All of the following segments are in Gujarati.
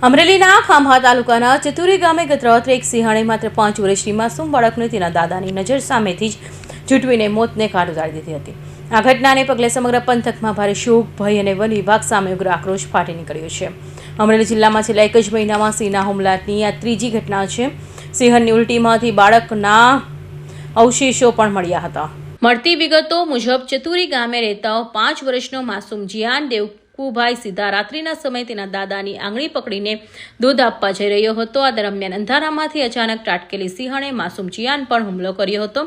અમરેલીના ખાંભા તાલુકાના ચતુરી ગામે ગત રાત્રે એક સિંહણે માત્ર 5 વર્ષની માસૂમ બાળકને તેના દાદાની નજર સામેથી જ ઝૂંટવીને મોતને ઘાટ ઉતારી દીધી હતી. આ ઘટનાને પગલે સમગ્ર પંથકમાં ભારે શોક, ભય અને વન વિભાગ સામે ઉગ્ર આક્રોશ ફાટી નીકળ્યો છે. અમરેલી જિલ્લામાં છેલ્લા એક જ મહિનામાં સિંહના હુમલાની આ ત્રીજી ઘટના છે. સિંહણની ઉલટીમાંથી બાળકના અવશેષો પણ મળ્યા હતા. મળતી વિગતો મુજબ ચતુરી ગામે રહેતા 5 વર્ષનો માસૂમ જીયાન દેવકુભાઈ સીધા રાત્રિના સમયે તેના દાદાની આંગળી પકડીને દૂધ આપવા જઈ રહ્યો હતો. આ દરમિયાન અંધારામાંથી અચાનક ત્રાટકેલી સિંહણે માસૂમ જીયાન પર હુમલો કર્યો હતો.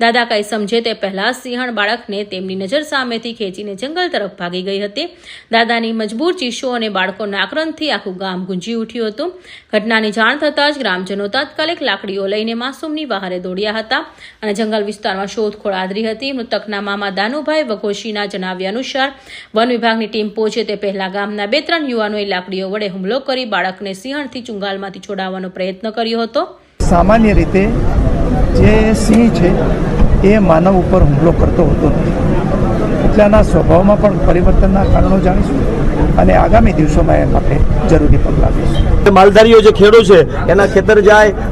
દાદા કંઈ સમજે તે પહેલા સિંહણ બાળકને તેમની નજર સામેથી ખેંચીને જંગલ તરફ ભાગી ગઈ હતી. દાદાની મજબૂર ચીસો અને બાળકોના આક્રંદથી આખું ગામ ગુંજી ઉઠ્યું હતું. ઘટનાની જાણ થતાં જ ગ્રામજનો તાત્કાલિક લાકડીઓ લઈને માસૂમની બહારે દોડ્યા હતા અને જંગલ વિસ્તારમાં શોધખોળ આદરી હતી. મૃતકના મામા દાનુભાઈ વઘોશીના જણાવ્યા અનુસાર વન વિભાગની ટીમ પહોંચે તે પહેલા ગામના 2-3 યુવાનોએ લાકડીઓ વડે હુમલો કરી બાળકને સિંહણથી ચુંગાલમાંથી છોડાવવાનો પ્રયત્ન કર્યો હતો. સામાન્ય રીતે જે સિંહ છે એ માનવ ઉપર હુમલો કરતો હોતો નથી, એટલે આના સ્વભાવમાં પણ પરિવર્તનના કારણો જાણીશું અને આગામી દિવસોમાં એમ આપણે જરૂરી પગલાં લઈશું. માલધારીઓ જે ખેડૂ છે એના ખેતર જાય,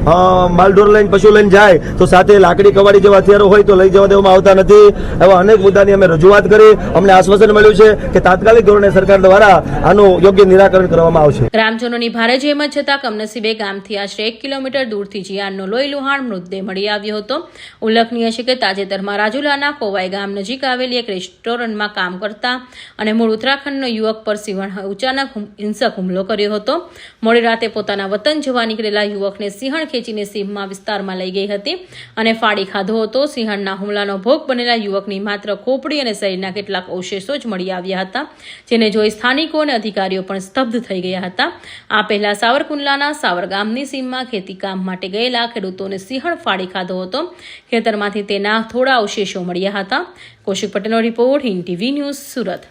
માલઢોર લઈને પશુ લઈને જાય તો સાથે લાકડી કવાડી જેવા હથિયારો હોય તો લઈ જવા દેવામાં આવતા નથી. એવા અનેક મુદ્દાની અમે રજૂઆત કરી. અમને આશ્વાસન મળ્યું છે કે તાત્કાલિક ધોરણે સરકાર દ્વારા આનું યોગ્ય નિરાકરણ કરવામાં આવશે. ગ્રામજનોની ભારે જહેમત છતાં કમનસીબે ગામથી આશરે 1 કિલોમીટર દૂરથી જીયાનનો લોહીલુહાણ મૃતદેહ મળી આવ્યો હતો. ઉલ્લેખનીય છે કે તાજેતરમાં રાજુલાના કોવાઈ ગામ નજીક આવેલી એક રેસ્ટોરન્ટમાં કામ કરતા અને મૂળ ઉત્તરાખંડનો યુવક પર સિંહણે અચાનક હિંસક હુમલો કર્યો હતો. મોડી રાતે પોતાના વતન જવા નીકળેલા યુવકને સિંહણ ખેંચીને સીમા વિસ્તારમાં લઈ ગઈ હતી અને ફાડી ખાધો હતો. સિંહણના હુમલાનો ભોગ બનેલા યુવકની માત્ર ખોપડી અને શરીરના કેટલાક અવશેષો જ મળી આવ્યા હતા, જેને જોઈ સ્થાનિકો અને અધિકારીઓ પણ સ્તબ્ધ થઈ ગયા હતા. આ પહેલા સાવરકુંડલાના સાવર ગામની સીમમાં ખેતી કામ માટે ગયેલા ખેડૂતોને સિંહણ ફાડી ખાધો હતો. ખેતરમાંથી તેના થોડા અવશેષો મળ્યા હતા. કૌશિક પટેલનો report, Hind TV news, Surat.